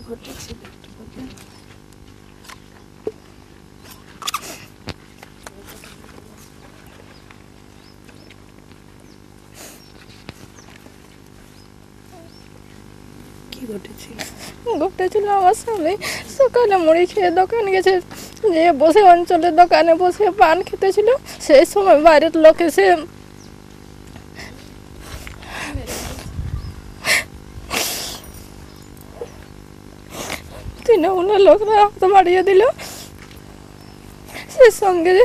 ঘটেছিল একটু বলবেন? কি ঘটেছিল? ঘটেছিল আমার সামনে সকালে মুড়ি খেয়ে দোকান গেছে, যে বসে অঞ্চলের দোকানে বসে পান খেতেছিল, সেই সময় বাইরের লোক এসে তৃণমূলের লোকরা হাত বাড়িয়ে দিল। সেই সঙ্গে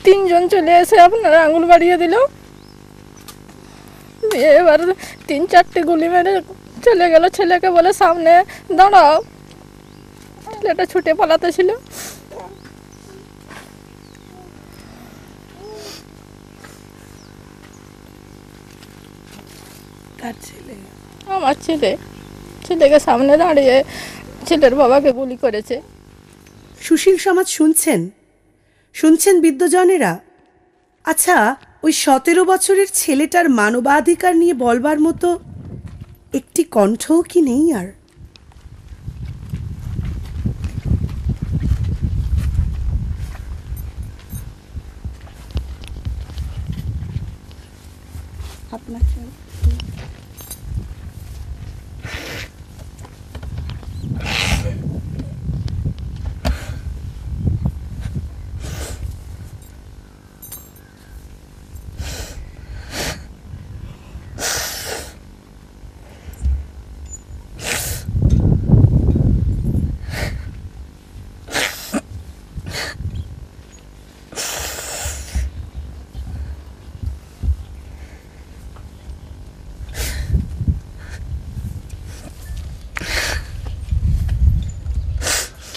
তিনজন চলে এসে আপনার আঙুল বাড়িয়ে দিল। এবার 3-4টি গুলি মেরে চলে গেল। ছেলেকে বলে সামনে দাঁড়াও, ছেলেটা ছুটে পালাতে ছিল। কার ছেলে? আমার ছেলে। ছেলেকে সামনে দাঁড়িয়ে ছেলের বাবাকে গুলি করেছে। সুশীল সমাজ শুনছেন? শুনছেন বিদ্বজনেরা? আচ্ছা, ওই 17 বছরের ছেলেটার মানবাধিকার নিয়ে বলবার মতো একটি কণ্ঠও কি নেই আর? আপনার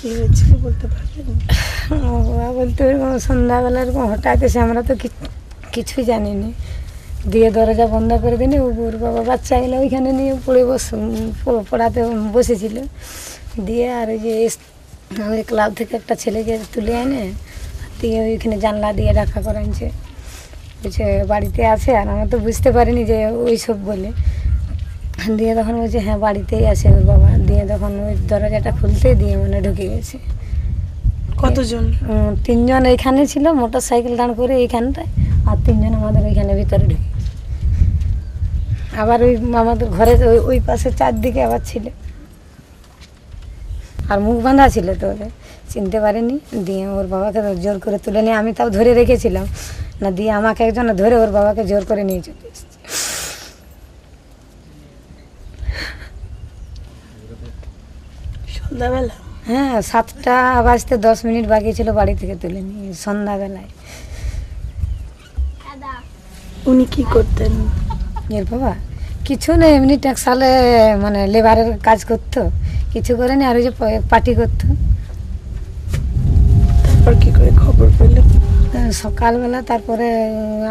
কি হয়েছিল বলতে পারবেন? বলতে সন্ধ্যাবেলা এরকম হঠাৎ এসে, আমরা তো কিছুই জানিনি, দিয়ে দরজা বন্ধ করে দিনি। ওর বাবা বাচ্চাগুলো ওইখানে নিয়ে পড়াতে বসেছিল। দিয়ে আর ওই যে ওই ক্লাব থেকে একটা ছেলেকে তুলে এনে দিয়ে ওইখানে জানলা দিয়ে ডাকা করাইছে, বলছে বাড়িতে আছে। আর আমরা তো বুঝতে পারিনি যে ওই সব বলে। দিয়ে তখন বলছে হ্যাঁ বাড়িতেই আছে ওর বাবা। দিয়ে তখন ওই দরজাটা খুলতে দিয়ে মানে ঢুকে গেছে। কতজন? 3জন এইখানে ছিল, মোটর সাইকেল দাঁড় করে এইখানটায়, আর 3জন আমাদের ওইখানে ভিতরে ঢুকে। আবার ওই আমাদের ঘরে ওই পাশে চারদিকে আবার ছিল, আর মুখ বাঁধা ছিল, তো ওদের চিনতে পারেনি। দিয়ে ওর বাবাকে জোর করে তুলে নিয়ে, আমি তাও ধরে রেখেছিলাম না, দিয়ে আমাকে একজন ধরে ওর বাবাকে জোর করে নিয়ে চলে এসেছে। সন্ধ্যাবেলা? হ্যাঁ, 7টা বাজতে 10 মিনিট বাকি ছিল বাড়ি থেকে তুলে নিয়ে সন্ধ্যাবেলায়। উনি কি করতেন? এর বাবা কিছু নেই, এমনি ট্যাক্সালে মানে লেবারের কাজ করতো, কিছু করেনি। আর ওই যে পার্টি করতো। তারপর কি করে খবর পেলেন? সকালবেলা তারপরে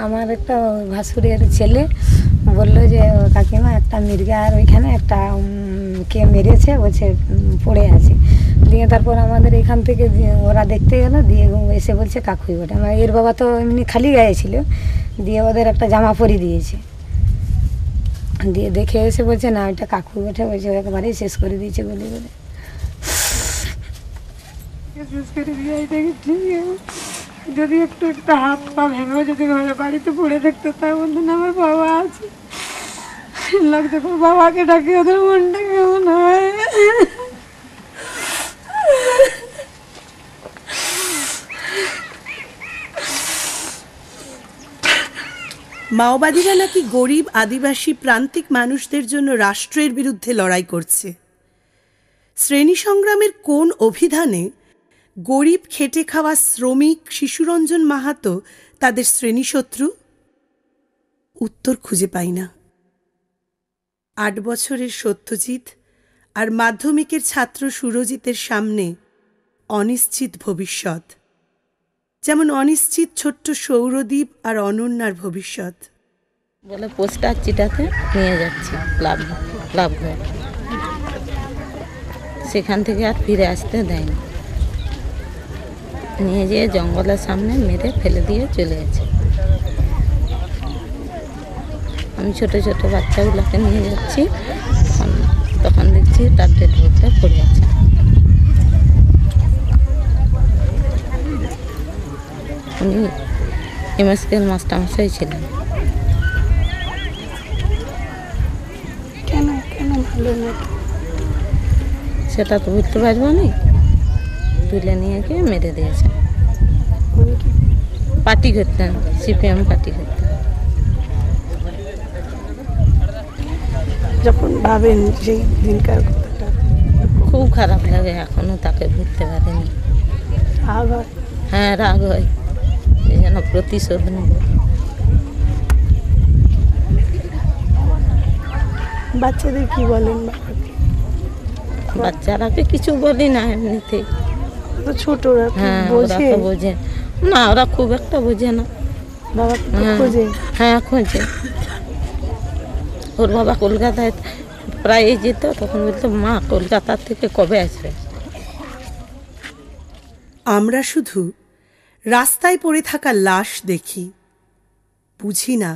আমার একটা ভাসুরের ছেলে বললো যে কাকিমা একটা মির্গার ওইখানে একটা কে মেরেছে, বলছে পড়ে আছে। দিয়ে তারপর আমাদের এখান থেকে ওরা দেখতে গেল, দিয়ে এসে বলছে কাকুই বটে। আমার এর বাবা তো এমনি খালি গায়ে ছিল, দিয়ে ওদের একটা জামা পরিয়ে দিয়েছে। দিয়ে দেখে এসে বলছে না ওইটা কাকুই বটে, বলছে একেবারেই শেষ করে দিয়েছে বলে বলে শেষ করে দিয়ে দেখেছি। যদি একটু একটা হাত পা ভেঙে যদি ঘরে বাড়িতে পড়ে দেখতো, তার মধ্যে না আমার বাবা আছে। লোক যখন বাবাকে ডাকে ওদের মনটা কেমন হয়। মাওবাদীরা নাকি গরিব আদিবাসী প্রান্তিক মানুষদের জন্য রাষ্ট্রের বিরুদ্ধে লড়াই করছে। শ্রেণী সংগ্রামের কোন অভিধানে গরিব খেটে খাওয়া শ্রমিক শিশুরঞ্জন মাহাতো তাদের শ্রেণীশত্রু? উত্তর খুঁজে পাই না। 8 বছরের সত্যজিৎ আর মাধ্যমিকের ছাত্র সুরজিতের সামনে অনিশ্চিত ভবিষ্যৎ, যেমন অনিশ্চিত ছোট্ট সৌরদ্বীপ আর অনন্যার ভবিষ্যৎ। বলে পোস্টার চিটাতে নিয়ে যাচ্ছি ক্লাব ঘর, সেখান থেকে আর ফিরে আসতে দেয়নি। নিয়ে যেয়ে জঙ্গলের সামনে মেরে ফেলে দিয়ে চলে গেছে। আমি ছোট ছোট বাচ্চাগুলোকে নিয়ে যাচ্ছি, তখন দেখছি তার ডেড বডিটা পড়ে আছে। উনি এমএসকেল মাস্টারমশাই ছিলেন। কেন কেন ভালো না? সেটা তো বুঝতে পারবো না। তুলে নিয়ে গিয়ে মেরে দিয়েছে। পার্টি করতেন, সিপিএম পার্টি করতেন। যখন ভাবেন সেই দিনকার কথাটা খুব খারাপ লাগে, এখনো তাকে ভুলতে পারিনি। রাগ হয়। হ্যাঁ, রাগ হয়, এই যেন প্রতিশোধ নেব। বাচ্চাদের কি বলেন? বাচ্চারাকে কিছু বলি না, এমনিতেই। তো ছোটরা হ্যাঁ, ওরা বোঝে তো বোঝে না, ওরা খুব একটা বোঝে না। বাবা হ্যাঁ, খোঁজে। হ্যাঁ খোঁজে। ওর বাবা কলকাতায় প্রায় যেত, তখন বলতো মা কলকাতা থেকে কবে আসবে। আমরা শুধু রাস্তায় পড়ে থাকা লাশ দেখি, বুঝি না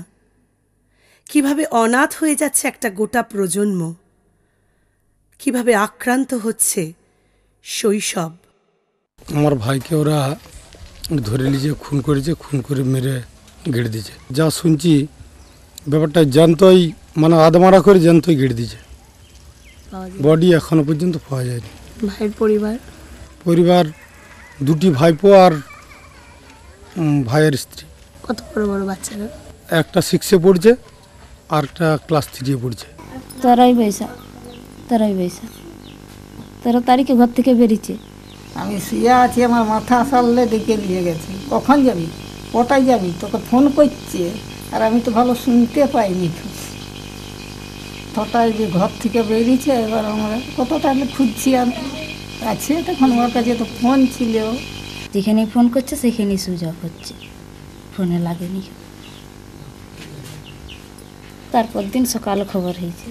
কিভাবে অনাথ হয়ে যাচ্ছে একটা গোটা প্রজন্ম, কিভাবে আক্রান্ত হচ্ছে শৈশব। আমার ভাইকে ওরা ধরে নিয়ে খুন করেছে, খুন করে মেরে গেড়ে দিয়েছে। যা শুনছি ব্যাপারটা জ্যান্তই, মানে আধমারা করে জ্যান্তই গেড়ে দিয়েছে। বডি এখনো পর্যন্ত পাওয়া যায়নি। ভাইয়ের পরিবার পরিবার দুটি ভাইপো আর ভাইয়ের স্ত্রী। কত বড় বড় বাচ্চারা? একটা 6-এ পড়ছে আর একটা ক্লাস 3-এ পড়ছে। 13 তারিখে ঘর থেকে বেরিয়েছে। আমি শুয়ে আছি, আমার মাথা সারলে ডেকে নিয়ে গেছে। কখন যাবি, কোথায় যাবি, তোকে ফোন করছে। আর আমি তো ভালো শুনতে পাইনি। তোটাই যে ঘর থেকে বেরিয়েছে, এবার আমরা কত টাইমে খুঁজছি আমি। আছে তখন আমার কাছে তো ফোন ছিল। যেখানে ফোন করছে সেখানেই সুইচ অফ হচ্ছে, ফোনে লাগেনি। তারপর দিন সকালে খবর হয়েছে,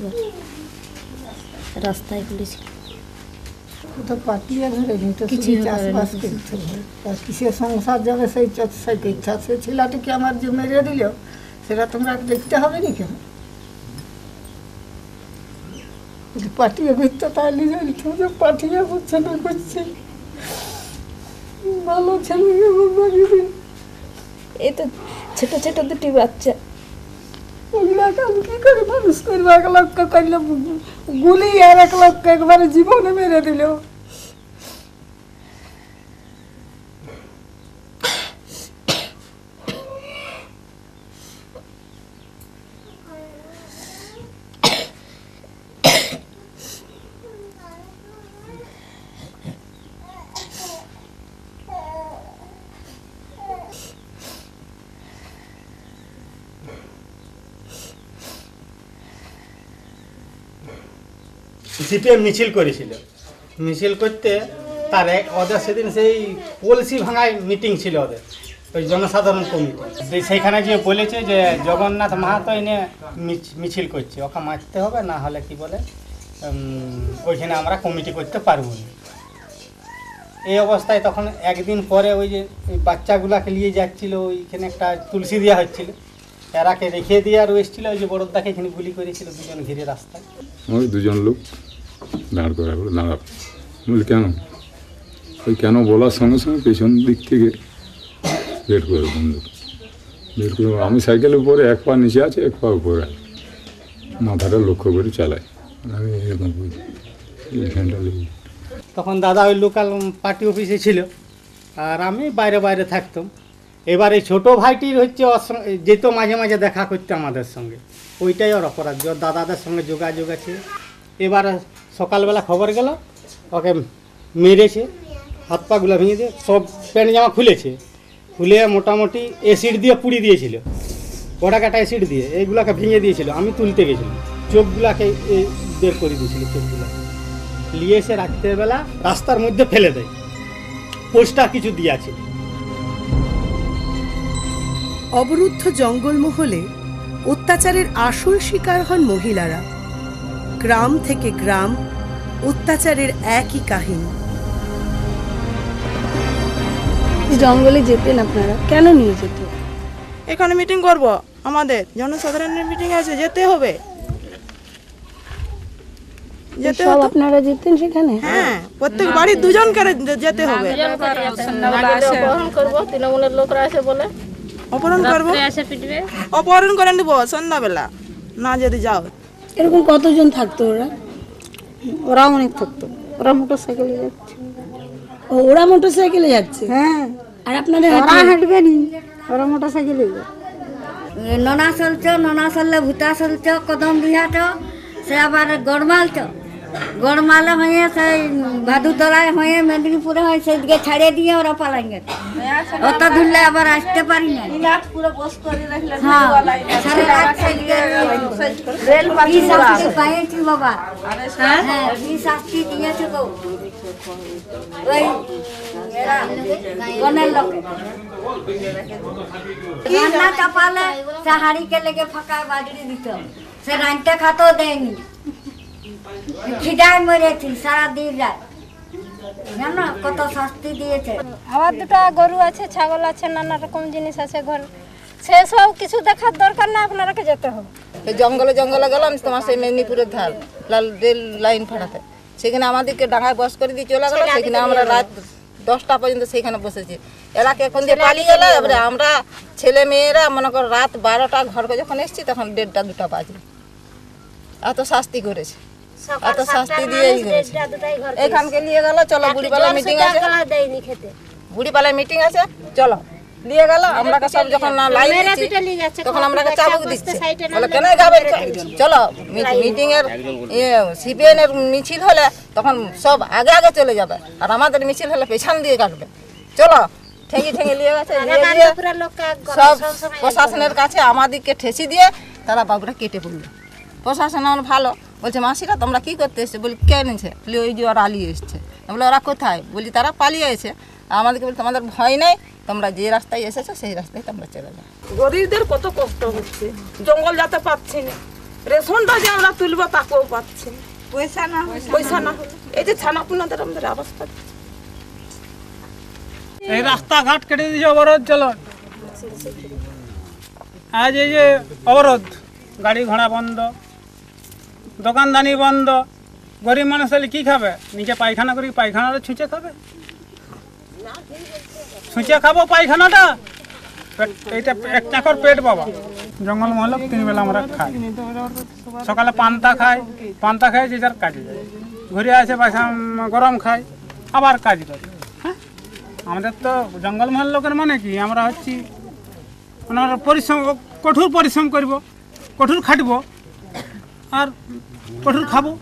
রাস্তায় পুলিশ তো পাঠিয়ে ধরেনি তো, কিছু শুধু চাষবাস করতে হবে। আর কিসের সংসার যাবে সেই ইচ্ছা। সেই ছেলেটিকে আমার যে মেরে দিল, সেটা তোমরা দেখতে হবে নি কেন? যদি পাঠিয়ে ঘুরতে তাহলে জানতো যে পাঠিয়ে হচ্ছে না করছে। ভালো ছেলেকে এই তো ছোট ছোট দুটি বাচ্চা, ওগুলাকে আমি কি করে মানুষ করবো? এক লোককে করলে গুলি, আর এক লোককে একবারে জীবনে মেরে দিল। সিপিএম মিছিল করেছিল। মিছিল করতে তার ওদের সেদিন সেই পলসি ভাঙায় মিটিং ছিল ওদের, ওই জনসাধারণ কমিটি। সেইখানে গিয়ে বলেছে যে জগন্নাথ মাহাতো এনে মিছিল করছে, ওকে মারতে হবে, না হলে কি বলে ওইখানে আমরা কমিটি করতে পারবো না। এই অবস্থায় তখন একদিন পরে ওই যে ওই বাচ্চাগুলাকে নিয়ে যাচ্ছিল, ওইখানে একটা তুলসী দেওয়া হচ্ছিল, এরাকে রেখে দিয়ে আর এসেছিল। ওই যে বড়দাকে এখানে গুলি করেছিল, দুজন ঘিরে রাস্তায়। ওই দুজন লোক দাঁড় করা হলো, দাঁড়া বলি কেন? ওই কেন বলার সঙ্গে সঙ্গে পেছন দিক থেকে বের করে বন্দুক বের করে, আমি সাইকেলের উপরে এক পা নিচে আছে, এক পা উপরে আছে, মাথাটা লক্ষ্য করে চালাই। আমি এরকম এইখানটা লেগে তখন দাদা ওই লোকাল পার্টি অফিসে ছিল, আর আমি বাইরে বাইরে থাকতাম। এবার এই ছোটো ভাইটির হচ্ছে যেত মাঝে মাঝে দেখা করতে আমাদের সঙ্গে, ওইটাই ওর অপরাধ, ওর দাদাদের সঙ্গে যোগাযোগ আছে। এবার সকালবেলা খবর গেল ওকে মেরেছে, হাত পাগুলো ভেঙে দিয়ে সব প্যান্ট জামা খুলেছে, খুলে মোটামুটি অ্যাসিড দিয়ে পুড়ি দিয়েছিল, কটা কাটা অ্যাসিড দিয়ে এইগুলাকে ভেঙে দিয়েছিল। আমি তুলতে গেছিলাম, চোখগুলাকে বের করে দিয়েছিল, চোখগুলা নিয়ে এসে রাত্রেবেলা রাস্তার মধ্যে ফেলে দেয়, পোস্টার কিছু দিয়ে আছে। অবরুদ্ধ জঙ্গলমহলে অত্যাচারের আসল শিকার হন মহিলারা। গ্রাম থেকে গ্রাম অত্যাচারের একই কাহিনী। জঙ্গলে যেতেন আপনারা, কেন নিয়ে যেত? এখানে মিটিং করব, আমাদের জনসাধারণের মিটিং আছে, যেতে হবে। যেতে সব হতো। আপনারা যেতেন সেখানে? হ্যাঁ, প্রত্যেক বাড়ি দুজন করে যেতে হবে। অপহরণ করবো, তৃণমূলের লোকরা আছে বলে অপহরণ করবো, অপহরণ করে নিব সন্ধ্যাবেলা না যদি যাও। এরকম কতজন থাকতো ওরা? ওরা অনেক থাকতো, ওরা মোটর সাইকেলে যাচ্ছে। ও, ওরা মোটর সাইকেলে যাচ্ছে? হ্যাঁ, আর আপনাদের ওরা হাঁটবে নি, ওরা মোটর সাইকেলে যায়। ননা চলছ, ননা চললে ভূতা চলছ, কদম বিহাচ, সে আবার গড়মালছ, গড়মালে হয়ে সেই ভাদুতলায় হয়ে মেদিনীপুরে হয়, সেদিকে ছাড়িয়ে দিয়ে ওরা পালাই গেছে। অত দূরলে আবার আসতে পারি না। হ্যাঁ, সারা রাত সেদিকে কি শাস্তি পাইছি বাবা, হ্যাঁ কি শাস্তি দিয়েছে গো ওই এরা গনের লোকে। রান্না চাপালে সে হাঁড়িকে লেগে ফাঁকায় বাজড়ি দিত, সে রান্না খাতেও দেয়নি, খিদায় মরেছি সারা দিন রাত। জানো কত শাস্তি দিয়েছে। আমার দুটো গরু আছে, ছাগল আছে, নানা রকম জিনিস আছে ঘর, সেসব কিছু দেখার দরকার না, আপনারাকে যেতে হবে। জঙ্গলে জঙ্গলে গেলাম তোমার সেই মেদিনীপুরের ধার লাল রেল লাইন ফাটাতে, সেখানে আমাদেরকে ডাঙায় বস করে দিয়ে চলে গেলো। সেখানে আমরা রাত 10টা পর্যন্ত সেখানে বসেছি। এলাকা এখন দিয়ে পালিয়ে গেল। এবারে আমরা ছেলে মেয়েরা মনে করো রাত 12টা ঘরকে যখন এসেছি তখন 1:30 2টা বাজে। এত শাস্তি করেছে, এত শাস্তি দিয়েই করেছে। এখানকে নিয়ে গেল, চলো বুড়িপাড়ায় মিটিং আছে, বুড়িপাড়ায় মিটিং আছে, চলো নিয়ে গেল। আমরা সব যখন না লাইন দিচ্ছি তখন আমরা চাবুক দিচ্ছি, বলে কেন যাবেন, চলো মিটিং এর সিপিএন এর মিছিল হলে তখন সব আগে আগে চলে যাবে, আর আমাদের মিছিল হলে পেছন দিয়ে কাটবে। চলো ঠেঙে ঠেঙে নিয়ে গেছে, নিয়ে গিয়ে সব প্রশাসনের কাছে আমাদেরকে ঠেসি দিয়ে তারা বাবুরা কেটে পড়লো। প্রশাসন আমার ভালো, বলছে মাসিরা তোমরা কি করতে এসছে? বলি কে নিছে? বলি ওই যে ওরা আলিয়ে এসছে। বলে ওরা কোথায়? বলি তারা পালিয়ে এসে। আমাদেরকে বলি তোমাদের ভয় নেই, তোমরা যে রাস্তায় এসেছো সেই রাস্তায় তোমরা চলে যাও। গরিবদের কত কষ্ট হচ্ছে, জঙ্গল যেতে পাচ্ছি না, রেশনটা যে আমরা তুলবো তাকেও পাচ্ছি না, পয়সা না হলে এই যে ছানাপুনাদের আমাদের অবস্থা। এই রাস্তাঘাট কেটে দিয়েছে, অবরোধ চলো। আজ এই যে অবরোধ, গাড়ি ঘোড়া বন্ধ, দোকানদানি বন্ধ, গরিব মানুষ তাহলে কী খাবে? নিচে পায়খানা করি, পায়খানাটা ছুঁচে খাবে, ছুঁচে খাবো পায়খানাটা, এইটা এক চাকর পেট বাবা। জঙ্গল মহল 3 বেলা আমরা খাই, সকালে পান্তা খাই, পান্তা খাই যে যার কাজে যায়, ঘুরে আসে গরম খাই, আবার কাজ করি। হ্যাঁ, আমাদের তো জঙ্গল মহল লোকের মানে কি, আমরা হচ্ছি আমরা পরিশ্রম, কঠোর পরিশ্রম করব, কঠোর খাটবো আর কঠোর খাবো।